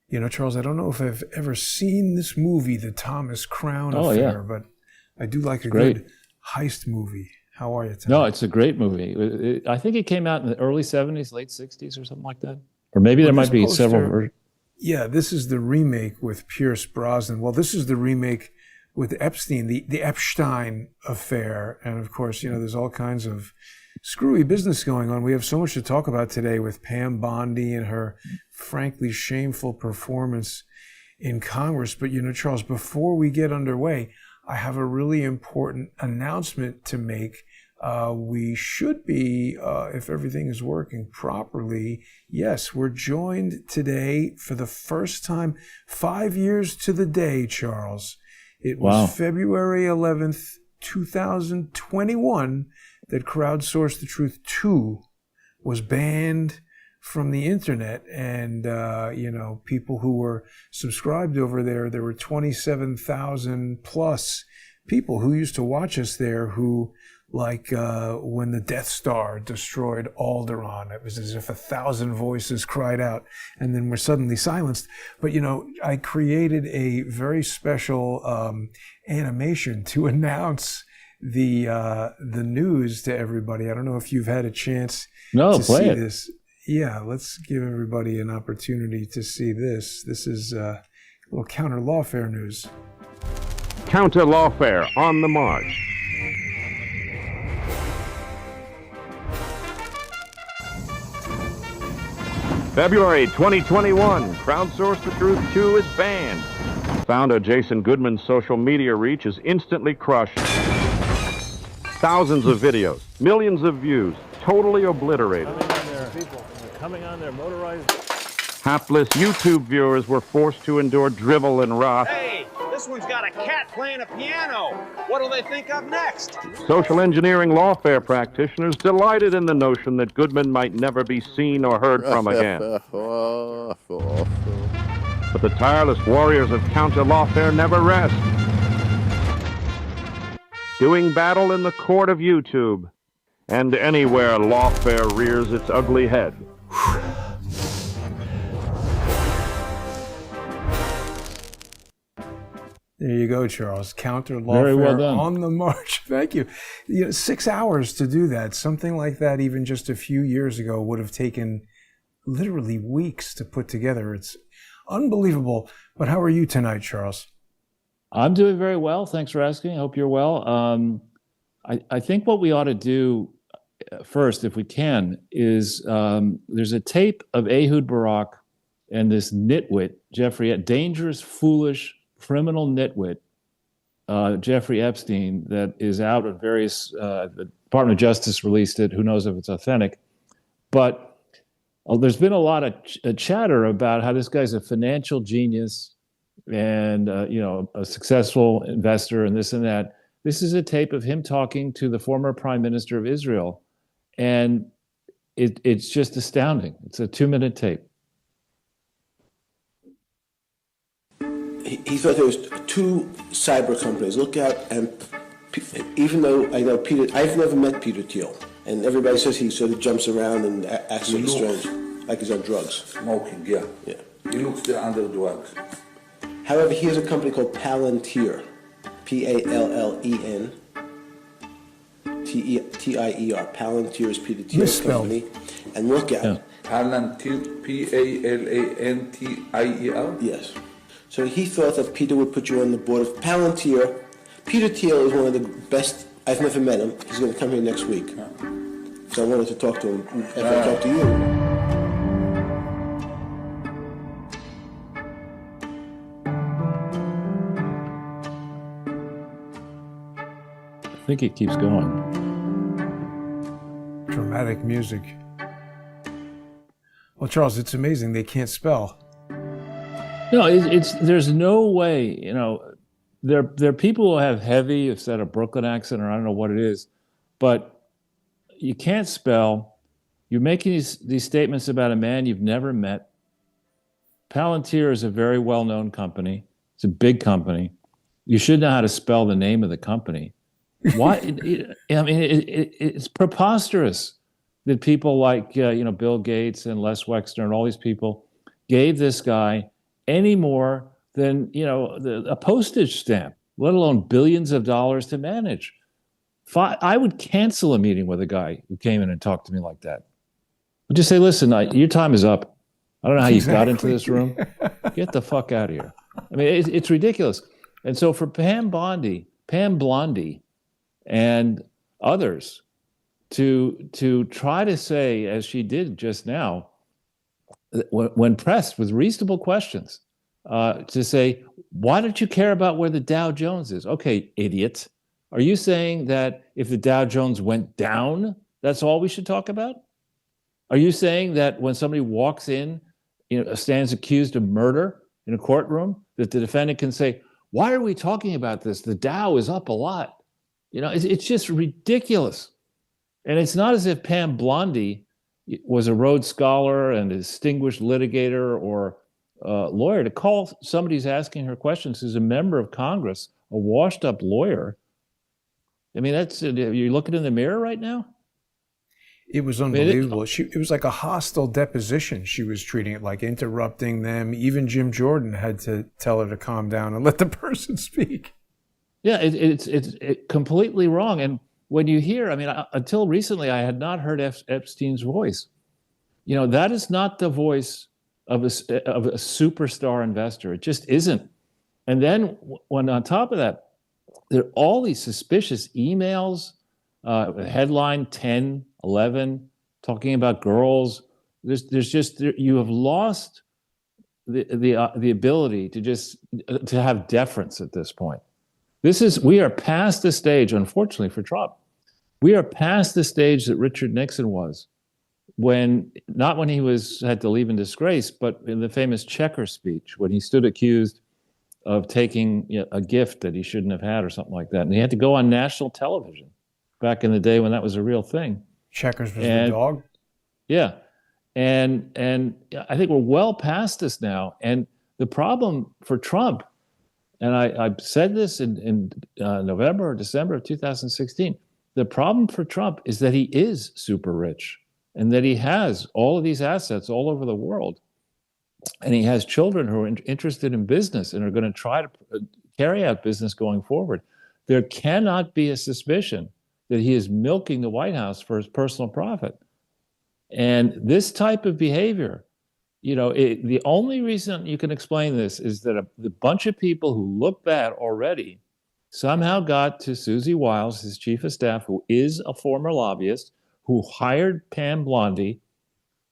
You know, Charles, I don't know if I've ever seen this movie, The Thomas Crown Oh, Affair, yeah. but I do like a Great. good heist movie. How are you tonight? No, it's a great movie. I think it came out in the early 70s, late 60s or something like that. Or maybe there might be several versions. Yeah, this is the remake with Pierce Brosnan. Well, this is the remake with Epstein, the Epstein affair. And of course, you know, there's all kinds of screwy business going on. We have so much to talk about today with Pam Bondi and her frankly shameful performance in Congress. But, you know, Charles, before we get underway, I have a really important announcement to make. We should be, if everything is working properly, yes, we're joined today for the first time, 5 years to the day, Charles. It was February 11th, 2021, that Crowdsource The Truth 2 was banned from the internet. And, you know, people who were subscribed over there were 27,000 plus people who used to watch us there who, like when the Death Star destroyed Alderaan, it was as if 1,000 voices cried out and then were suddenly silenced. But, you know, I created a very special animation to announce the news to everybody. I don't know if you've had a chance to see this. Yeah, let's give everybody an opportunity to see this. This is a little counter lawfare news. Counter lawfare on the march. February 2021, Crowdsource The Truth 2 is banned. Founder Jason Goodman's social media reach is instantly crushed. Thousands of videos, millions of views, totally obliterated. Coming on their motorized. Hapless YouTube viewers were forced to endure drivel and wrath. Hey, this one's got a cat playing a piano. What'll they think of next? Social engineering lawfare practitioners delighted in the notion that Goodman might never be seen or heard from again. But the tireless warriors of counter lawfare never rest. Doing battle in the court of YouTube and anywhere lawfare rears its ugly head. There you go, Charles. Counter lawfare on the march. Thank you. You know, 6 hours to do that. Something like that, even just a few years ago, would have taken literally weeks to put together. It's unbelievable. But how are you tonight, Charles? I'm doing very well. Thanks for asking. I hope you're well. I think what we ought to do first, if we can, is there's a tape of Ehud Barak and this nitwit, Jeffrey, dangerous, foolish, criminal nitwit, Jeffrey Epstein, that is out at various, the Department of Justice released it. Who knows if it's authentic? But there's been a lot of chatter about how this guy's a financial genius and, you know, a successful investor and this and that. This is a tape of him talking to the former prime minister of Israel. And it's just astounding. It's a 2-minute tape. He thought there was 2 cyber companies. Look out, and even though I know Peter, I've never met Peter Thiel, and everybody says he sort of jumps around and acts sort of strange, like he's on drugs. Smoking, yeah. He looks under drugs. However, he has a company called Palantir, P-A-L-L-E-N. T-I-E-R. Palantir is Peter Thiel's company. And look out. Yeah. Palantir, P-A-L-A-N-T-I-E-R? Yes. So he thought that Peter would put you on the board of Palantir. Peter Thiel is one of the best. I've never met him. He's going to come here next week. Yeah. So I wanted to talk to him after I talked to you. I think it keeps going. Dramatic music. Well, Charles, it's amazing they can't spell. No, there's no way, you know, there are people who have heavy, instead of Brooklyn accent, or I don't know what it is, but you can't spell. You're making these statements about a man you've never met. Palantir is a very well-known company. It's a big company. You should know how to spell the name of the company. Why? I mean, it's preposterous that people like, you know, Bill Gates and Les Wexner and all these people gave this guy any more than a postage stamp, let alone billions of dollars to manage. I would cancel a meeting with a guy who came in and talked to me like that. I'd just say, listen, your time is up. I don't know how you got into this room. Get the fuck out of here. I mean, it's ridiculous. And so for Pam Bondi, and others to try to say, as she did just now, when pressed with reasonable questions, to say, why don't you care about where the Dow Jones is? Okay, idiot. Are you saying that if the Dow Jones went down, that's all we should talk about? Are you saying that when somebody walks in, stands accused of murder in a courtroom, that the defendant can say, why are we talking about this? The Dow is up a lot. It's just ridiculous. And it's not as if Pam Bondi was a Rhodes Scholar and a distinguished litigator or lawyer. To call somebody who's asking her questions who's a member of Congress a washed-up lawyer, I mean, you're looking in the mirror right now? It was unbelievable. It was like a hostile deposition. She was treating it like, interrupting them. Even Jim Jordan had to tell her to calm down and let the person speak. Yeah, it's completely wrong. And when you hear, I mean, until recently, I had not heard Epstein's voice. That is not the voice of a superstar investor. It just isn't. And then when on top of that, there are all these suspicious emails, headline 10, 11, talking about girls. There's just, you have lost the ability to have deference at this point. We are past the stage, unfortunately for Trump, we are past the stage that Richard Nixon was not when he had to leave in disgrace, but in the famous Checker speech, when he stood accused of taking a gift that he shouldn't have had or something like that. And he had to go on national television back in the day when that was a real thing. Checkers was the dog? Yeah. And I think we're well past this now. And the problem for Trump, and I said this in November or December of 2016, the problem for Trump is that he is super rich and that he has all of these assets all over the world. And he has children who are interested in business and are going to try to carry out business going forward. There cannot be a suspicion that he is milking the White House for his personal profit. And this type of behavior, the only reason you can explain this is that the bunch of people who look bad already somehow got to Susie Wiles, his chief of staff, who is a former lobbyist, who hired Pam Bondi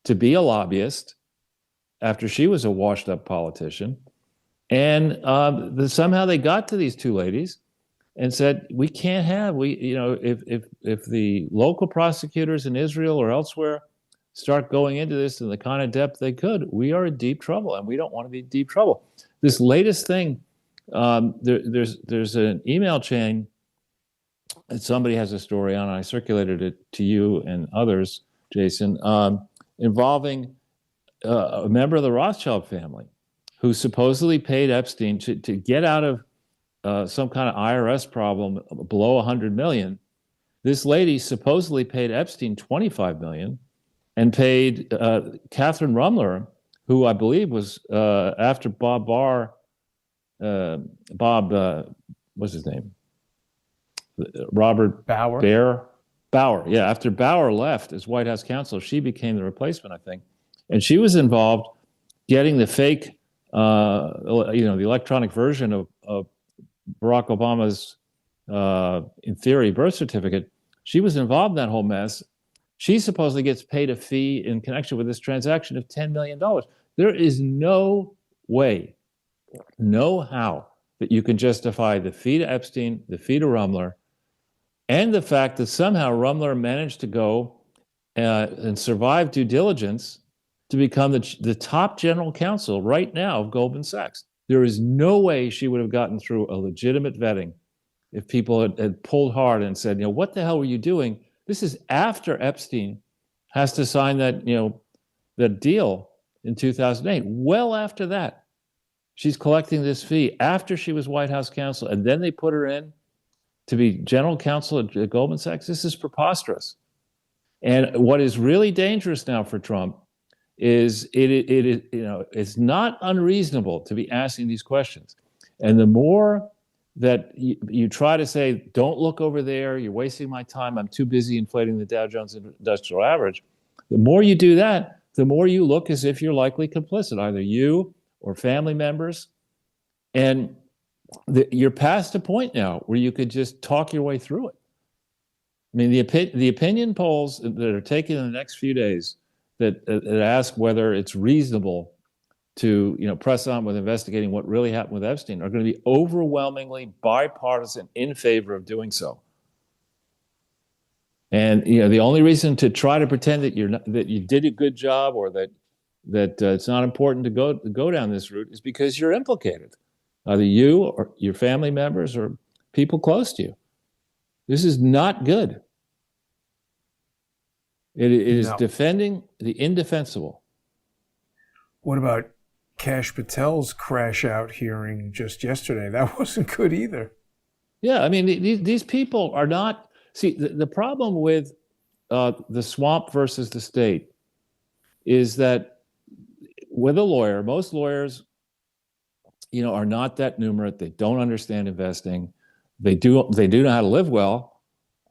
to be a lobbyist after she was a washed-up politician. And somehow they got to these two ladies and said, we can't have, if the local prosecutors in Israel or elsewhere start going into this in the kind of depth they could, we are in deep trouble, and we don't want to be in deep trouble. This latest thing, there's an email chain that somebody has a story on, and I circulated it to you and others, Jason, involving a member of the Rothschild family who supposedly paid Epstein to get out of some kind of IRS problem below $100 million. This lady supposedly paid Epstein $25 million and paid Catherine Rumler, who I believe was after what's his name? Robert Bauer. Bauer. Yeah, after Bauer left as White House counsel, she became the replacement, I think. And she was involved getting the fake, the electronic version of Barack Obama's, in theory, birth certificate. She was involved in that whole mess. She supposedly gets paid a fee in connection with this transaction of $10 million. There is no way, no how, that you can justify the fee to Epstein, the fee to Rumler, and the fact that somehow Rumler managed to go and survive due diligence to become the top general counsel right now of Goldman Sachs. There is no way she would have gotten through a legitimate vetting if people had pulled hard and said, what the hell were you doing? This is after Epstein has to sign that, that deal in 2008. Well after that, she's collecting this fee after she was White House counsel, and then they put her in to be general counsel at Goldman Sachs. This is preposterous. And what is really dangerous now for Trump is it's not unreasonable to be asking these questions. And the more that you try to say, don't look over there, you're wasting my time, I'm too busy inflating the Dow Jones Industrial Average, the more you do that, the more you look as if you're likely complicit, either you or family members. And you're past a point now where you could just talk your way through it. I mean, the opinion polls that are taken in the next few days that ask whether it's reasonable to press on with investigating what really happened with Epstein are going to be overwhelmingly bipartisan in favor of doing so. And the only reason to try to pretend that you did a good job or that it's not important to go down this route is because you're implicated, either you or your family members or people close to you. This is not good. It is defending the indefensible. What about Kash Patel's crash out hearing just yesterday? That wasn't good either. Yeah, I mean, these people are not. See, the problem with the swamp versus the state is that with a lawyer, most lawyers, are not that numerate. They don't understand investing. They do know how to live well.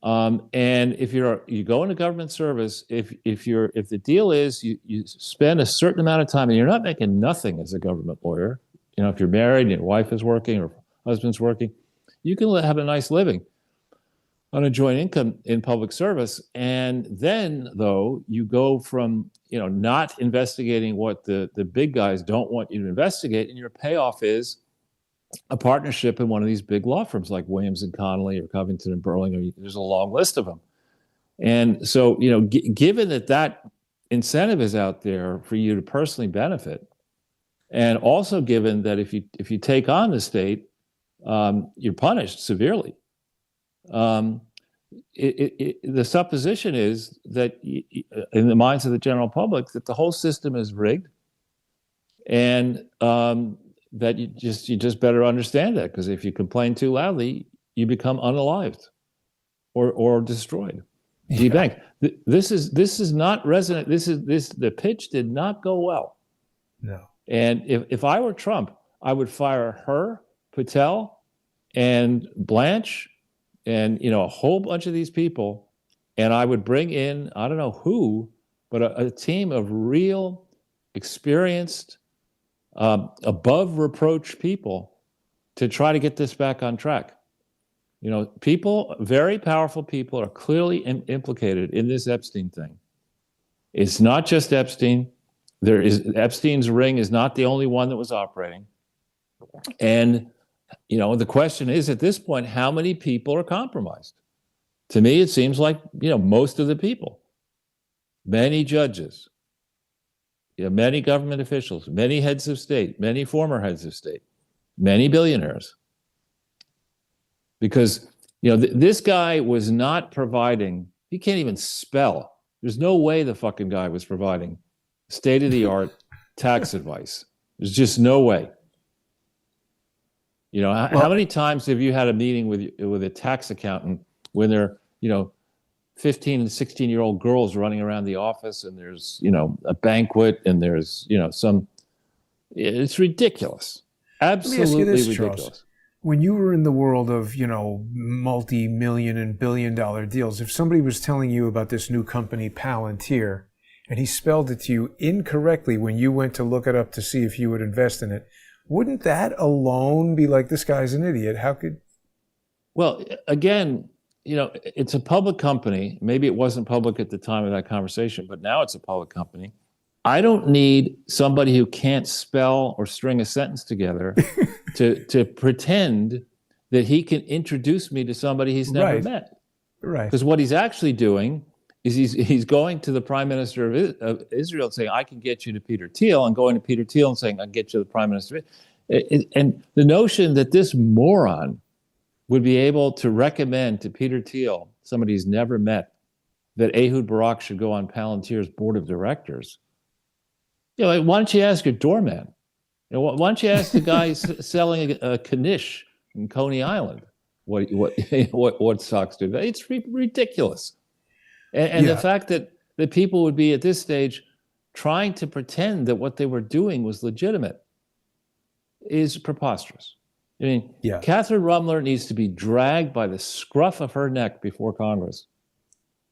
And if you go into government service, if the deal is you spend a certain amount of time and you're not making nothing as a government lawyer, if you're married and your wife is working or husband's working, you can have a nice living on a joint income in public service. And then though, you go from, not investigating what the big guys don't want you to investigate, and your payoff is a partnership in one of these big law firms like Williams and Connolly or Covington and Burling. There's a long list of them. And so, given that incentive is out there for you to personally benefit, and also given that if you take on the state, you're punished severely. The supposition is that in the minds of the general public that the whole system is rigged, and that you just better understand that, because if you complain too loudly, you become unalived or destroyed, debanked. This is not resonant. The pitch did not go well. No. And if I were Trump, I would fire her, Patel, and Blanche, and a whole bunch of these people, and I would bring in, I don't know who, but a team of real, experienced, above reproach people to try to get this back on track. People, very powerful people, are clearly implicated in this Epstein thing. It's not just Epstein. Epstein's ring is not the only one that was operating. And, the question is at this point, how many people are compromised? To me, it seems like, most of the people, many judges, many government officials, many heads of state, many former heads of state, many billionaires. Because, this guy was not providing, he can't even spell. There's no way the fucking guy was providing state-of-the-art tax advice. There's just no way. How many times have you had a meeting with a tax accountant when they're, 15 and 16-year-old girls running around the office, and there's, a banquet, and there's, it's ridiculous. Absolutely ridiculous. Charles. When you were in the world of, multi-million and billion-dollar deals, if somebody was telling you about this new company, Palantir, and he spelled it to you incorrectly when you went to look it up to see if you would invest in it, wouldn't that alone be like, this guy's an idiot? How could... Well, again, it's a public company. Maybe it wasn't public at the time of that conversation, but now it's a public company. I don't need somebody who can't spell or string a sentence together to pretend that he can introduce me to somebody he's never met. Right. Because what he's actually doing is he's going to the Prime Minister of Israel and saying, I can get you to Peter Thiel, and going to Peter Thiel and saying, I can get you to the Prime Minister. And the notion that this moron would be able to recommend to Peter Thiel, somebody he's never met, that Ehud Barak should go on Palantir's board of directors. Why don't you ask your doorman? Why don't you ask the guy selling a knish in Coney Island what stocks do? It's ridiculous. And the fact that people would be at this stage trying to pretend that what they were doing was legitimate is preposterous. I mean, Yeah. Catherine Rumler needs to be dragged by the scruff of her neck before Congress.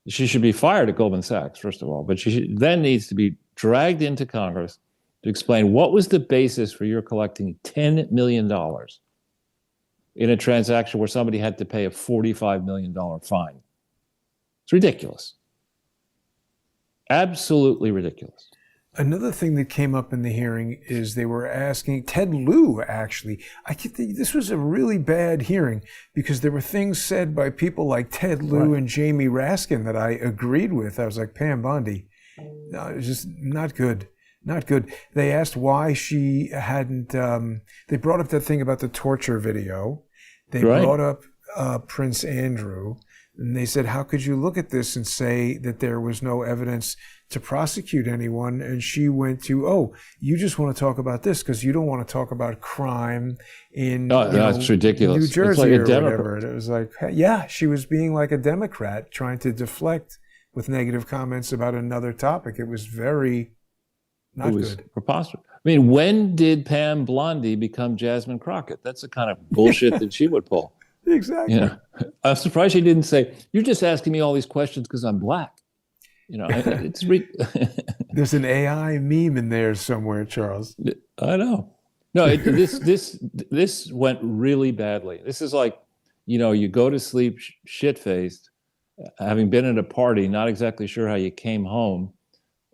She should be fired at Goldman Sachs, first of all, but then needs to be dragged into Congress to explain what was the basis for your collecting $10 million in a transaction where somebody had to pay a $45 million fine. It's ridiculous. Absolutely ridiculous. Another thing that came up in the hearing is they were asking Ted Lieu, actually. This was a really bad hearing because there were things said by people like Ted Lieu and Jamie Raskin that I agreed with. I was like, Pam Bondi, no, it was just not good. Not good. They asked why she hadn't, they brought up that thing about the torture video. They brought up Prince Andrew. And they said, how could you look at this and say that there was no evidence to prosecute anyone? And she went to, oh, you just want to talk about this because you don't want to talk about crime in that's ridiculous. New Jersey like or whatever. And it was like, yeah, she was being like a Democrat trying to deflect with negative comments about another topic. It was very not good. It was preposterous. I mean, when did Pam Bondi become Jasmine Crockett? That's the kind of bullshit that she would pull. Exactly. You know, I'm surprised she didn't say, you're just asking me all these questions because I'm black. You know, it's There's an AI meme in there somewhere, Charles. I know. No, this went really badly. This is like, you know, you go to sleep shit-faced, having been at a party, not exactly sure how you came home,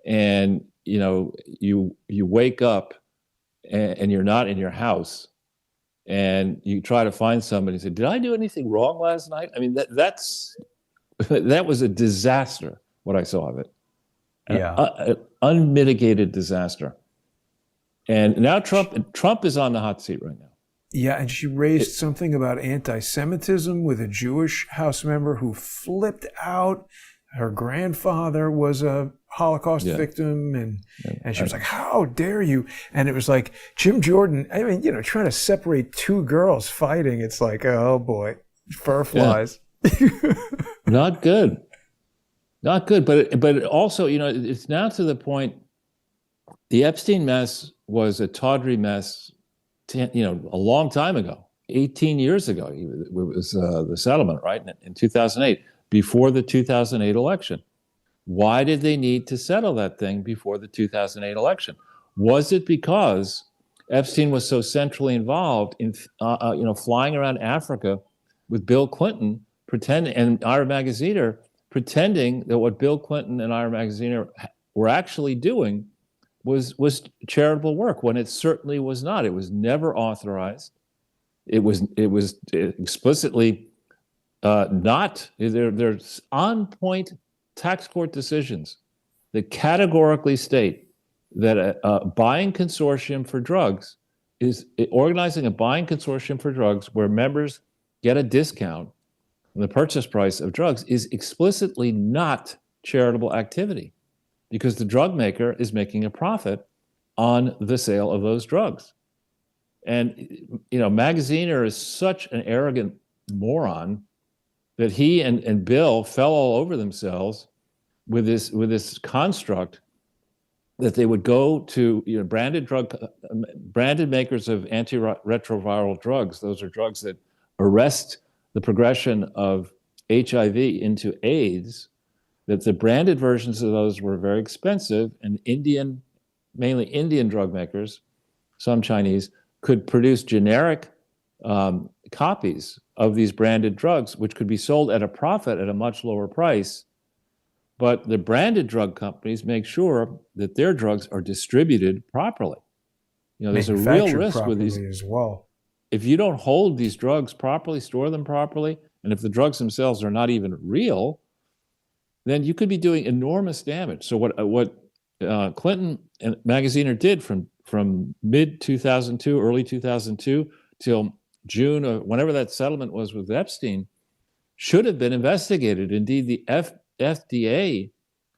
and, you know, you wake up and you're not in your house. And you try to find somebody and say, did I do anything wrong last night? I mean, that was a disaster, what I saw of it. An unmitigated disaster. And now Trump is on the hot seat right now. Yeah, and she raised something about anti-Semitism with a Jewish House member who flipped out. Her grandfather was a Holocaust victim, and she was like, how dare you? And it was like Jim Jordan, I mean, you know, trying to separate two girls fighting. It's like, oh boy, fur flies. Yeah. Not good. Not good. But also, you know, it's now to the point, the Epstein mess was a tawdry mess, a long time ago, 18 years ago. It was the settlement, right, in 2008. Before the 2008 election. Why did they need to settle that thing before the 2008 election? Was it because Epstein was so centrally involved in, flying around Africa with Bill Clinton, and Ira Magaziner, pretending that what Bill Clinton and Ira Magaziner were actually doing was charitable work, when it certainly was not. It was never authorized. It was explicitly not. There's on-point tax court decisions that categorically state that a buying consortium for drugs is organizing a buying consortium for drugs where members get a discount on the purchase price of drugs is explicitly not charitable activity, because the drug maker is making a profit on the sale of those drugs. And, you know, Magaziner is such an arrogant moron that he and Bill fell all over themselves with this construct that they would go to, you know, branded makers of antiretroviral drugs. Those are drugs that arrest the progression of HIV into AIDS. That the branded versions of those were very expensive, and mainly Indian drug makers, some Chinese, could produce generic copies of these branded drugs, which could be sold at a profit at a much lower price. But the branded drug companies make sure that their drugs are distributed properly. You know, there's a real risk with these as well. If you don't hold these drugs properly, store them properly, and if the drugs themselves are not even real, then you could be doing enormous damage. So what Clinton and Magaziner did from mid 2002, early 2002 till June, or whenever that settlement was with Epstein, should have been investigated. Indeed, the FDA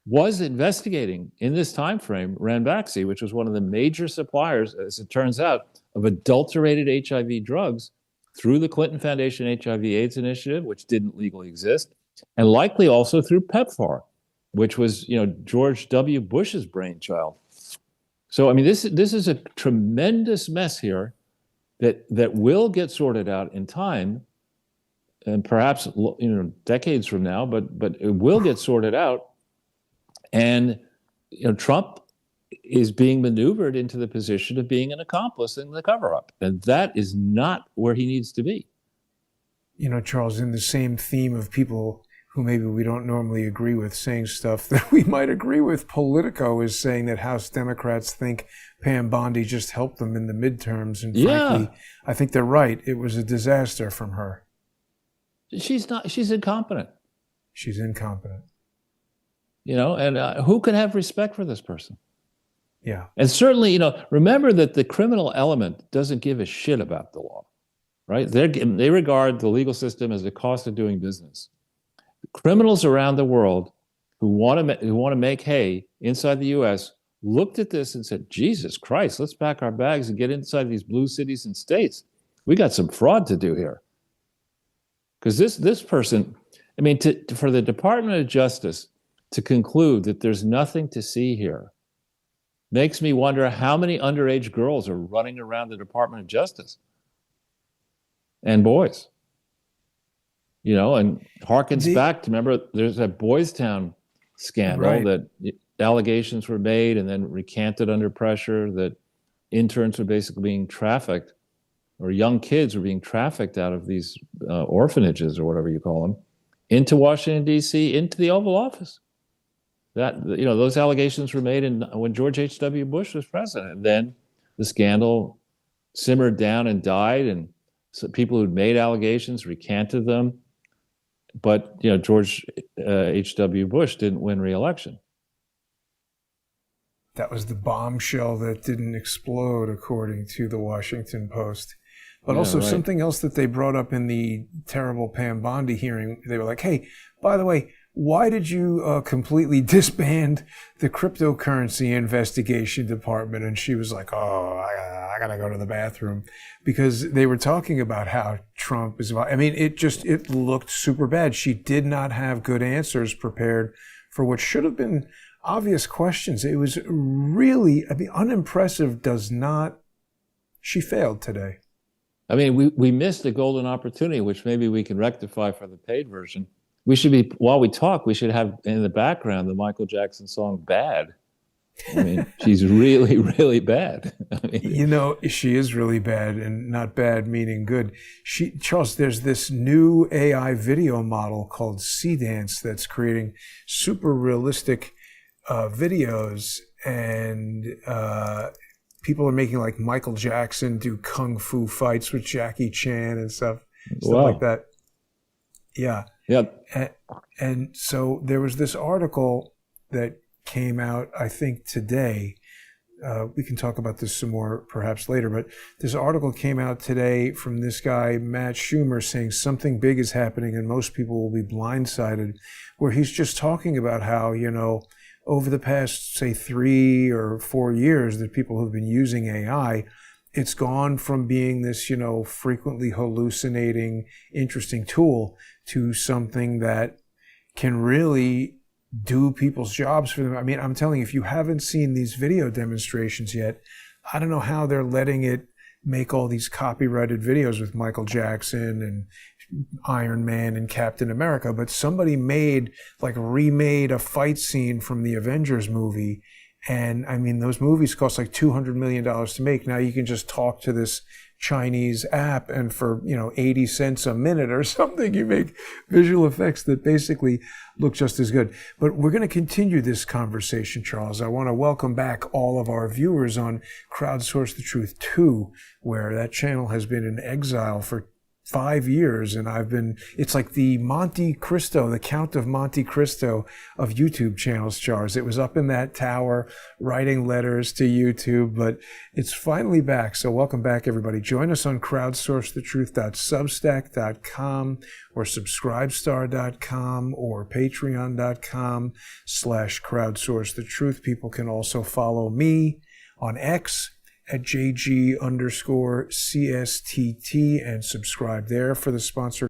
was investigating in this time frame Ranbaxy, which was one of the major suppliers, as it turns out, of adulterated HIV drugs through the Clinton Foundation HIV/AIDS initiative, which didn't legally exist, and likely also through PEPFAR, which was, George W. Bush's brainchild. So, I mean, this is a tremendous mess here that will get sorted out in time, and perhaps, decades from now, but it will get sorted out. And, Trump is being maneuvered into the position of being an accomplice in the cover-up. And that is not where he needs to be. Charles, in the same theme of people who maybe we don't normally agree with saying stuff that we might agree with, Politico is saying that House Democrats think Pam Bondi just helped them in the midterms. And frankly, I think they're right. It was a disaster from her. She's incompetent. She's incompetent. And who can have respect for this person? Yeah. And certainly, remember that the criminal element doesn't give a shit about the law, right? They regard the legal system as the cost of doing business. Criminals around the world who want to make hay inside the U.S. looked at this and said, Jesus Christ, let's pack our bags and get inside these blue cities and states. We got some fraud to do here. Because this person, I mean, for the Department of Justice to conclude that there's nothing to see here makes me wonder how many underage girls are running around the Department of Justice. And boys. And harkens back to, remember, there's that Boys Town scandal that allegations were made and then recanted under pressure, that interns were basically being trafficked, or young kids were being trafficked out of these orphanages, or whatever you call them, into Washington, D.C., into the Oval Office. That, those allegations were made when George H.W. Bush was president. And then the scandal simmered down and died, and so people who'd made allegations recanted them. But, George H.W. Bush didn't win re-election. That was the bombshell that didn't explode, according to the Washington Post. But also something else that they brought up in the terrible Pam Bondi hearing, they were like, hey, by the way, why did you completely disband the cryptocurrency investigation department? And she was like, oh, I got to go to the bathroom. Because they were talking about how Trump is, I mean, it looked super bad. She did not have good answers prepared for what should have been obvious questions. It was really, unimpressive she failed today. I mean, we missed a golden opportunity, which maybe we can rectify for the paid version. While we talk, we should have in the background the Michael Jackson song Bad. I mean, she's really, really bad. She is really bad, and not bad meaning good. Charles, there's this new AI video model called C-Dance that's creating super realistic videos, and people are making like Michael Jackson do kung fu fights with Jackie Chan and stuff like that. Yeah. Yep. And so there was this article that came out, I think, today. We can talk about this some more perhaps later, but this article came out today from this guy, Matt Schumer, saying something big is happening and most people will be blindsided, where he's just talking about how, over the past, say, 3 or 4 years that people have been using AI, it's gone from being this, frequently hallucinating, interesting tool to something that can really do people's jobs for them. I mean, I'm telling you, if you haven't seen these video demonstrations yet, I don't know how they're letting it make all these copyrighted videos with Michael Jackson and Iron Man and Captain America, but somebody remade a fight scene from the Avengers movie. And I mean, those movies cost like $200 million to make. Now you can just talk to this Chinese app, and for 80 cents a minute or something, you make visual effects that basically look just as good. But we're going to continue this conversation, Charles. I want to welcome back all of our viewers on Crowdsource the Truth 2, where that channel has been in exile for 5 years, and it's like the Monte Cristo, the Count of Monte Cristo of YouTube channels, Charles. It was up in that tower writing letters to YouTube, but it's finally back. So welcome back, everybody. Join us on crowdsourcethetruth.substack.com or subscribestar.com or patreon.com/crowdsourcethetruth. People can also follow me on X at JG_CSTT and subscribe there for the sponsor